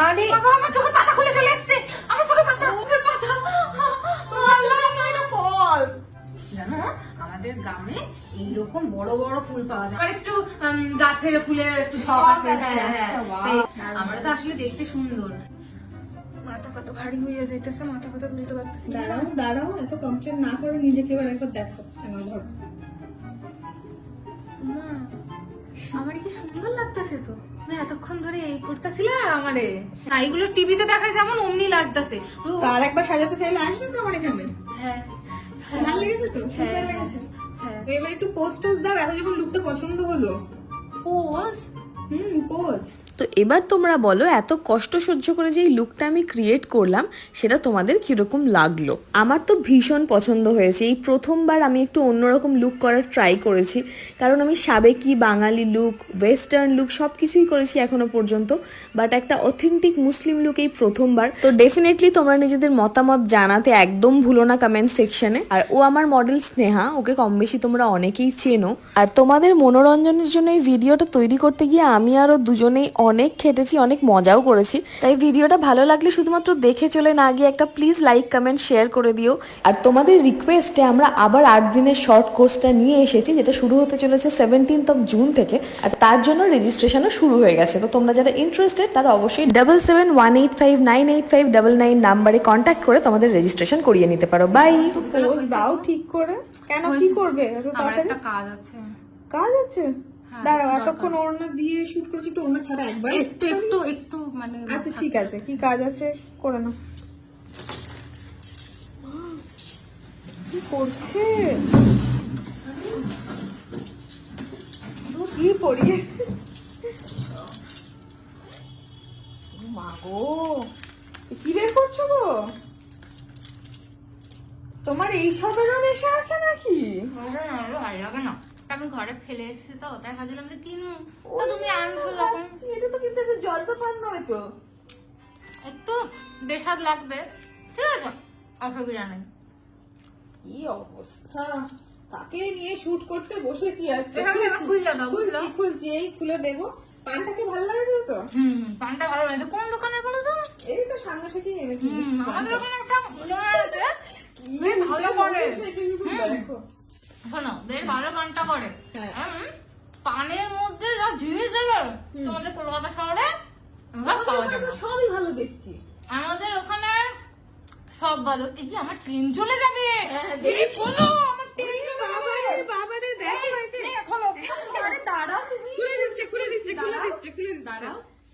আরে বাবা আমার চোখের পাতা খুলে চলে এসেছে, আমার চোখের পাতা ফলস। জানো আমাদের গ্রামে এইরকম বড় বড় ফুল পাওয়া যায়, আর একটু গাছের ফুলের একটু শখ আছে। হ্যাঁ হ্যাঁ, আমরা তো আসলে দেখতে সুন্দর। মাথা কত ভারী হয়ে যাইতেছে, মাথা কথা তুলতে পারতেছি। দাঁড়াও দাঁড়াও, এত কমপ্লেন না করে নিজেকে এবার একবার দেখো আমার ঘর। মা আমার কি সুন্দর লাগতেছে তো, তুমি এতক্ষণ ধরে এই করতেছিলে আমারে। না এগুলো টিভিতে দেখায় যেমন অমনি লাগতেছে। আর একবার সাজাতে চাইলে আসবে তো আমার এখানে। হ্যাঁ ভালো লেগেছে তো, সুন্দর লেগেছে। তো এবার একটু পোস্ট টোস্ট দাও, এত যখন লুকটা পছন্দ হলো। Pose pose. তো এবার তোমরা বলো এত কষ্ট সহ্য করে যে এই লুকটা আমি ক্রিয়েট করলাম সেটা তোমাদের কিরকম লাগলো। আমার তো ভীষণ পছন্দ হয়েছে। এই প্রথমবার আমি একটু অন্যরকম লুক করার ট্রাই করেছি, কারণ আমি সাবেকি বাঙালি লুক, ওয়েস্টার্ন লুক সব কিছুই করেছি এখনো পর্যন্ত, বাট একটা অথেন্টিক মুসলিম লুক এই প্রথমবার। তো ডেফিনেটলি তোমরা নিজেদের মতামত জানাতে একদম ভুলো না কমেন্ট সেকশনে। আর ও আমার মডেল স্নেহা, ওকে কম বেশি তোমরা অনেকেই চেনো। আর তোমাদের মনোরঞ্জনের জন্য এই ভিডিওটা তৈরি করতে গিয়ে আমি আরও দুজনেই অনেক খেটেছি, অনেক মজাও করেছি। তাই ভিডিওটা ভালো লাগলে শুধুমাত্র দেখে চলে না গিয়ে একটা প্লিজ লাইক কমেন্ট শেয়ার করে দিও। আর তোমাদের রিকোয়েস্টে আমরা আবার 8 দিনের শর্ট কোর্সটা নিয়ে এসেছি, যেটা শুরু হতে চলেছে 17 জুন থেকে। আর তার জন্য রেজিস্ট্রেশনও শুরু হয়ে গেছে। তো তোমরা যারা ইন্টারেস্টেড তারা অবশ্যই 7718598599 নাম্বারে কন্ট্যাক্ট করে তোমাদের রেজিস্ট্রেশন করিয়ে নিতে পারো। বাই। পোজ দাও ঠিক করে। কেন, কি করবে এত আমার তাড়াতাড়ি? একটা কাজ আছে। কাজ আছে? দাঁড়াও, এতক্ষণ ওড়না দিয়ে শুট করেছি, একটু ওড়না ছাড়া একবার। একটু একটু একটু মানে আচ্ছা ঠিক আছে, কি কাজ আছে করে নাও। কি করছে? কি পড়িয়েছে? মা গো, কি বের করছো গো? তোমার এই সবেরও নেশা আছে নাকি? ভালো লাগে না, আমি ঘরে ফেলে এসেছি তো, তাই ভাবছিলাম যে কিনু, তো তুমি আনছো যখন। এটা তো কিন্তু একটা জলপান নয় তো। একটু বেস্বাদ লাগবে, ঠিক আছে, অসুবিধা নেই। কি অবস্থা, কাকে নিয়ে শুট করতে বসেছি আজকে। খুললে দাও, বুঝলো? খুলছি, এই খুলে দেবো। পানটাকে ভালো লাগছে তো? পানটা ভালো লাগছে। কোন দোকানে বলো তো? এই তো সামনে থেকেই এনেছি। আমাদের ওখানে একটা দোকান আছে, বেশ ভালো করে। দেখো শোনো, বেশ ভালো পানটা করে। হ্যাঁ। পানের মধ্যে যা জিনিস দেবে তোমাদের কলকাতা শহরে পাওয়া যাবে না। সবই ভালো দেখছি। আমাদের ওখানে সব ভালো। এই যে আমার ট্রেন চলে যাবে, দেখি। এই খোলো, আমার ট্রেন চলে যাবে। বাবারে দেখো, খোলো। দাঁড়াও তুমি। খুলে দিচ্ছে, দাঁড়াও।